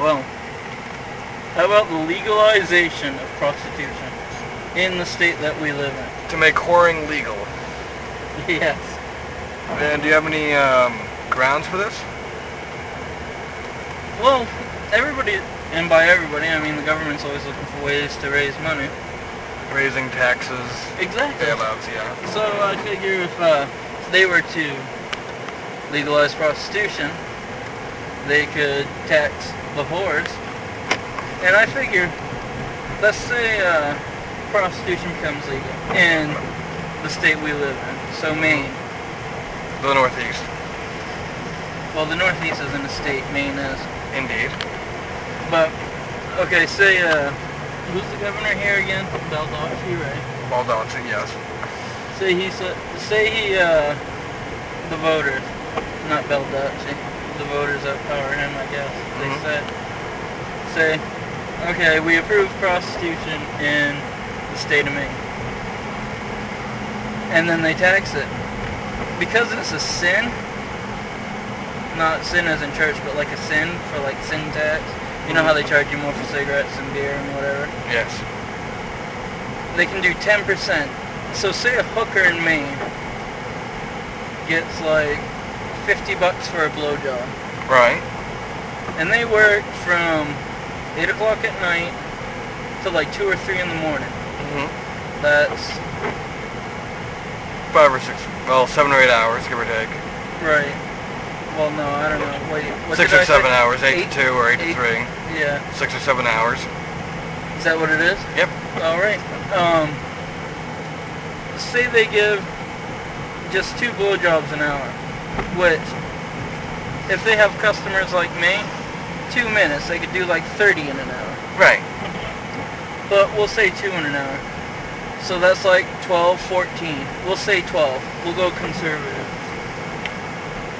Well, how about the legalization of prostitution in the state that we live in? To make whoring legal. Yes. And do you have any grounds for this? Well, everybody, and by everybody, I mean the government's always looking for ways to raise money. Raising taxes. Exactly. Bailouts, yeah. So I figure if they were to legalize prostitution, they could tax the whores. And I figure, let's say prostitution becomes legal in the state we live in, so Maine. The Northeast. Well, the Northeast isn't a state, Maine is. Indeed. But, okay, say, who's the governor here again? Baldacci, right? Baldacci, yes. The voters, not Baldacci, the voters outpower him, I guess. They say, okay, we approve prostitution in the state of Maine. And then they tax it. Because it's a sin, not sin as in church, but like a sin for like sin tax. You know how they charge you more for cigarettes and beer and whatever? Yes. They can do 10%. So say a hooker in Maine gets like $50 for a blowjob. Right. And they work from 8 o'clock at night to like 2 or 3 in the morning. That's 5 or 6, well, 7 or 8 hours, give or take. right. Well, no, I don't know. Wait, what 6 did or I 7 say? hours, 8 to 2 or 8 to 3. Yeah. 6 or 7 hours. Is that what it is? Yep. All right. Say they give just 2 blowjobs an hour, which, if they have customers like me, 2 minutes, they could do like 30 in an hour. Right. But we'll say 2 in an hour. So that's like 12, 14. We'll say 12. We'll go conservative.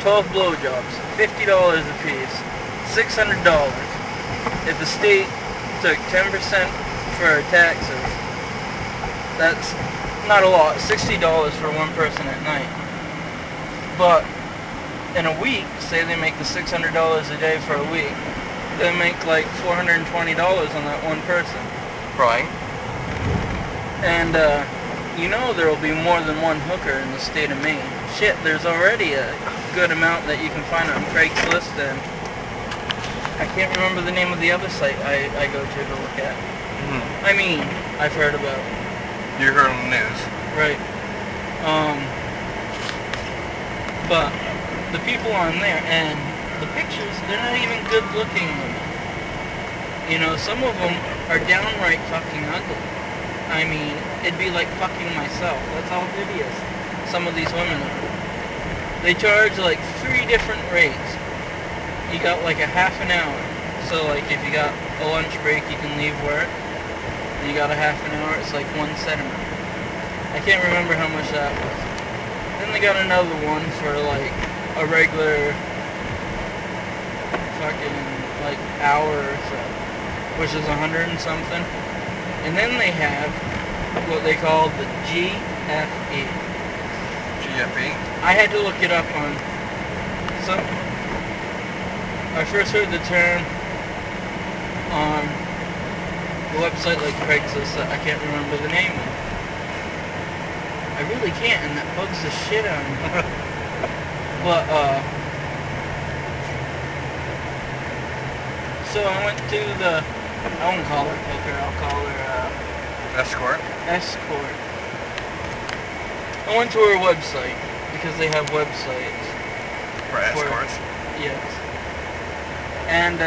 12 blowjobs, $50 a piece, $600. If the state took 10% for taxes, that's not a lot, $60 for one person at night. But in a week, say they make the $600 a day for a week, they make like $420 on that one person. Right. And you know there will be more than one hooker in the state of Maine. Shit, there's already a good amount that you can find on Craigslist, and I can't remember the name of the other site I go to look at. I mean, I've heard about. You heard on the news. Right. But the people on there and the pictures, they're not even good looking women. You know, some of them are downright fucking ugly. I mean, it'd be like fucking myself. That's how hideous some of these women are. They charge like 3 different rates. You got like a half an hour. So like if you got a lunch break, you can leave work. And you got a half an hour, it's like 1 centimeter. I can't remember how much that was. Then they got another one for like a regular fucking like hour or so, which is 100 and something. And then they have what they call the GFE. GFE? I had to look it up on some. I first heard the term on a website like Craigslist that I can't remember the name of. I really can't, and that bugs the shit out of me. But, so I went to the, I won't call her hooker, I'll call her, Escort? Escort. I went to her website, because they have websites. For escorts? Yes. And,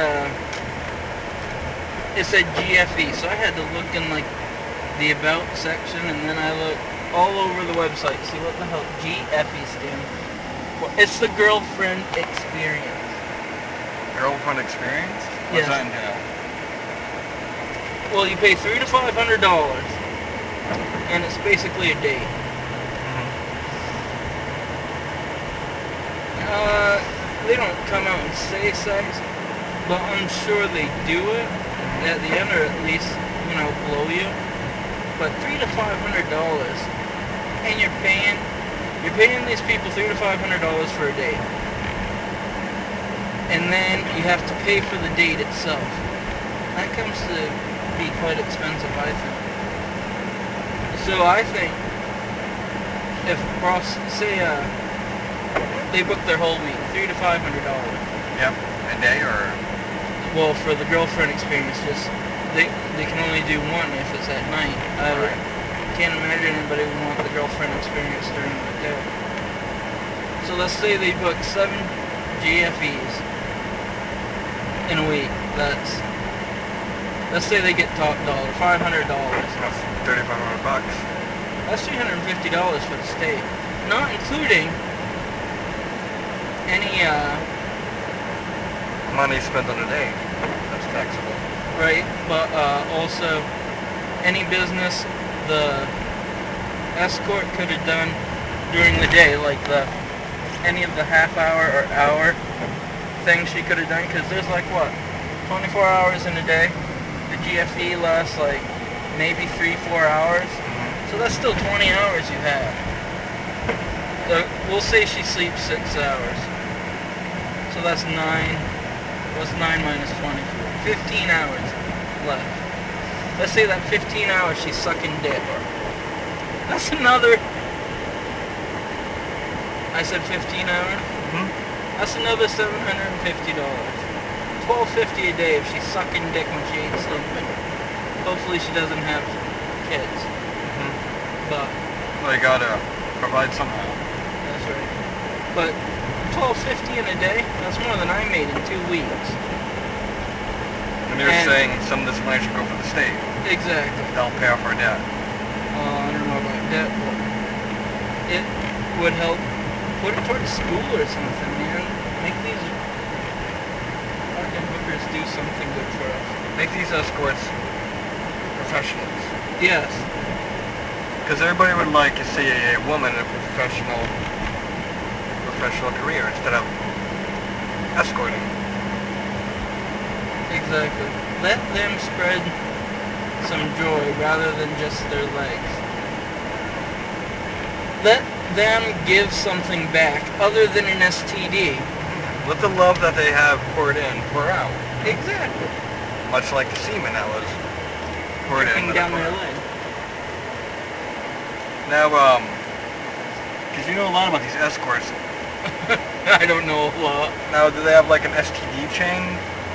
it said GFE, so I had to look in, like, the About section, and then I looked all over the website to see what the hell GFE stands for. It's the Girlfriend Experience. Girlfriend Experience? Yes. What's that entail? Well, you pay $300 to $500, and it's basically a date. They don't come out and say sex, but I'm sure they do it at the end, or at least, you know, blow you. But $300 to $500, and you're paying these people $300 to $500 for a date. and then you have to pay for the date itself. That comes to be quite expensive, I think. So I think if say they book their whole week, $300 to $500. Yep. A day or? Well, for the girlfriend experience, just they can only do one if it's at night. Can't imagine anybody would want the girlfriend experience during the day. So let's say they book 7 GFEs in a week. Let's say they get top dollar, $500. That's $3,500. That's $350 for the state, not including any money spent on a day. That's taxable. Right, but also any business the escort could have done during the day, like any of the half hour or hour things she could have done, because there's like what, 24 hours in a day. The GFE lasts like maybe 3-4 hours, so that's still 20 hours you have. So we'll say she sleeps 6 hours, so that's 9. What's 9 minus 24? 15 hours left. Let's say that 15 hours she's sucking dick. That's another... I said 15 hours? Mm-hmm. That's another $750. $12.50 a day if she's sucking dick when she ain't sleeping. Hopefully she doesn't have kids. Mm-hmm. But... Well, you gotta provide somehow. That's right. But $12.50 in a day, that's more than I made in 2 weeks. And you're saying some of this money should go for the state. Exactly. They'll pay off our debt. I don't know about debt, but it would help put it towards school or something, man. Make these fucking hookers do something good for us. Make these escorts professionals. Yes. Because everybody would like to see a woman in a professional career instead of escorting. Exactly. Let them spread some joy rather than just their legs. Let them give something back other than an STD. Let the love that they have poured in pour out. Exactly. Much like the semen that was poured in. Down their leg. Now, because you know a lot about these escorts. I don't know a lot. Now, do they have like an STD chain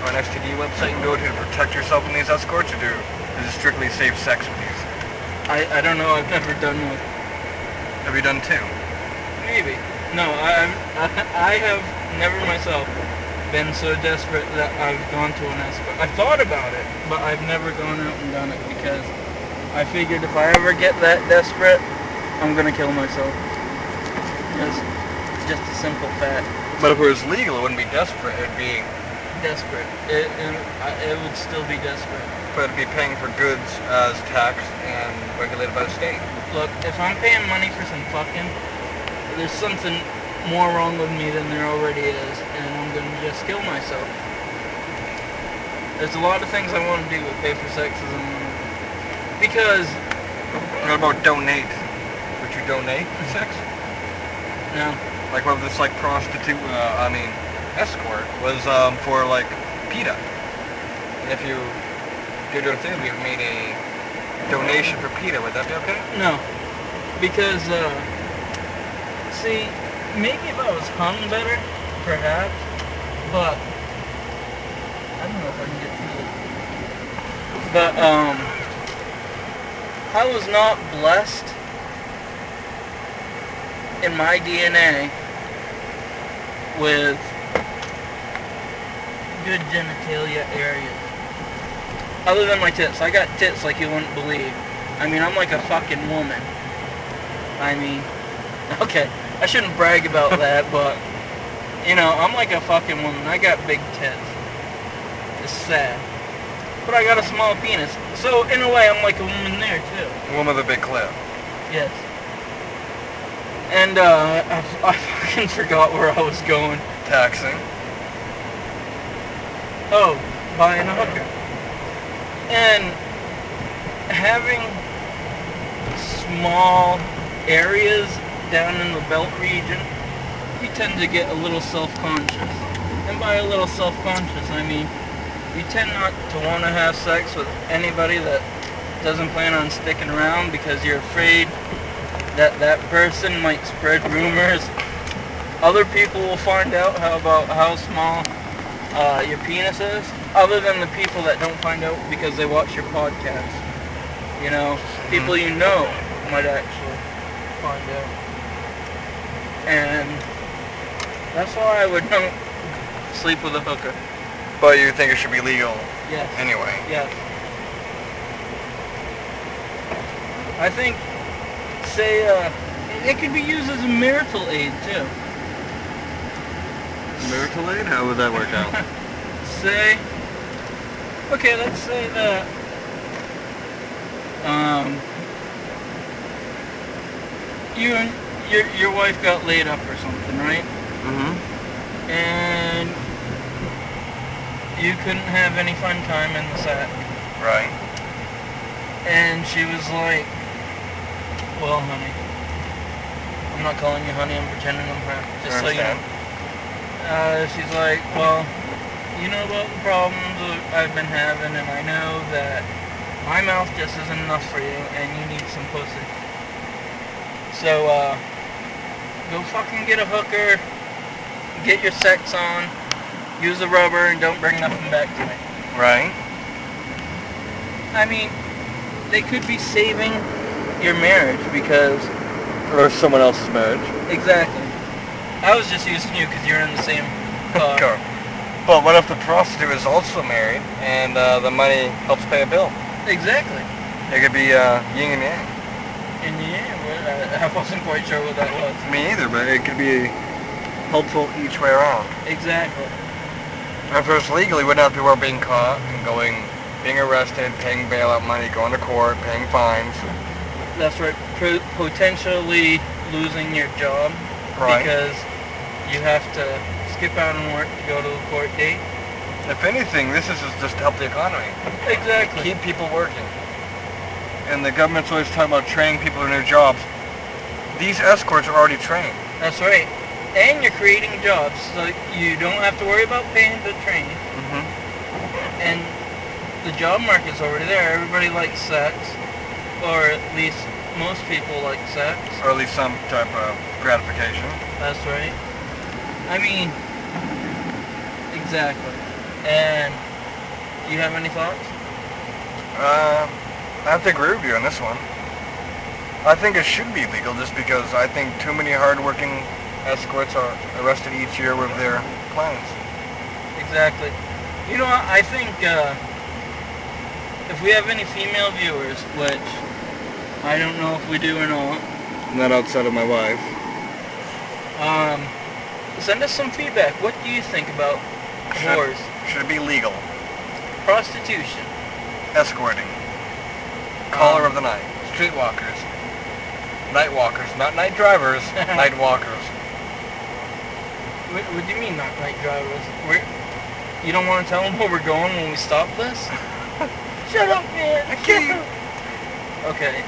or an STD website you can go to protect yourself in these escorts, or is it strictly safe sex with these? I don't know. I've never done one. Have you done 2? Maybe. No, I have never myself been so desperate that I've gone to an escort. I thought about it, but I've never gone out and done it because I figured if I ever get that desperate, I'm gonna kill myself. It's just a simple fact. But if it was legal, it wouldn't be desperate. It would be desperate. It would still be desperate. But it'd be paying for goods as taxed and regulated by the state. Look, if I'm paying money for some fucking, there's something more wrong with me than there already is, and I'm gonna just kill myself. There's a lot of things I want to do with pay for sex as because... What about donate? Would you donate for sex? No. Like what this like escort was for like PETA. And if you did your thing, we made a donation for PETA, would that be okay? No. Because, see, maybe if I was hung better, perhaps, but I don't know if I can get through it. But, I was not blessed in my DNA with good genitalia areas. Other than my tits. I got tits like you wouldn't believe. I mean, I'm like a fucking woman. I mean, okay, I shouldn't brag about that, but, you know, I'm like a fucking woman. I got big tits. It's sad. But I got a small penis. So, in a way, I'm like a woman there, too. A woman with a big clit. Yes. And, I fucking forgot where I was going. Taxing. Oh, buying a hooker. And having small areas down in the belt region, you tend to get a little self-conscious. and by a little self-conscious, I mean, you tend not to want to have sex with anybody that doesn't plan on sticking around because you're afraid that that person might spread rumors. Other people will find out about how small your penis is, other than the people that don't find out because they watch your podcast. You know, people you know might actually find out. And that's why I would not sleep with a hooker. But you think it should be legal Yes. anyway? Yes. I think, say, it could be used as a marital aid, too. Marital aid? How would that work out? Say, okay, let's say that, you and your wife got laid up or something, right? Mm-hmm. And you couldn't have any fun time in the sack. Right. And she was like, well, honey, I'm not calling you honey, I'm pretending I'm her, just so you know. She's like, well, you know about the problems I've been having, and I know that my mouth just isn't enough for you, and you need some pussy. So, go fucking get a hooker, get your sex on, use the rubber, and don't bring nothing back to me. Right. I mean, they could be saving your marriage because... Or someone else's marriage. Exactly. I was just using you because you're in the same car. Sure. But what if the prostitute is also married and the money helps pay a bill? Exactly. It could be yin and yang. And yeah, I wasn't quite sure what that was. Me either, but it could be helpful each way around. Exactly. If it was legal, you wouldn't have to worry about being caught and being arrested, paying bailout money, going to court, paying fines. That's right. Potentially losing your job. Right. Because you have to skip out on work to go to a court date. If anything, this is just to help the economy. Exactly. Keep people working. And the government's always talking about training people in their jobs. These escorts are already trained. That's right. And you're creating jobs, so you don't have to worry about paying to train. Mm-hmm. And the job market's already there. Everybody likes sex, or at least most people like sex. Or at least some type of gratification. That's right. I mean, exactly. And do you have any thoughts? I have to agree with you on this one. I think it should be legal just because I think too many hard-working escorts are arrested each year with their clients. Exactly. You know, I think if we have any female viewers, which I don't know if we do or not. Not outside of my wife. Send us some feedback. What do you think about whores? Should it be legal? Prostitution. Escorting. Caller of the night. Streetwalkers. Night walkers. Not night drivers. Night walkers. What do you mean not night drivers? You don't want to tell them where we're going when we stop this? Shut up, man. I can't. Okay,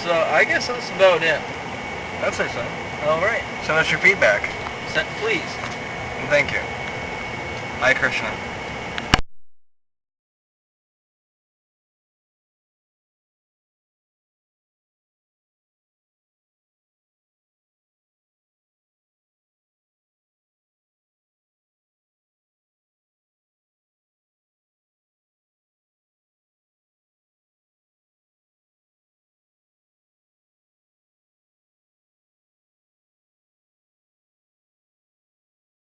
so I guess that's about it. I'd say so. Alright. Send us your feedback. Please. And thank you. Bye, Krishna.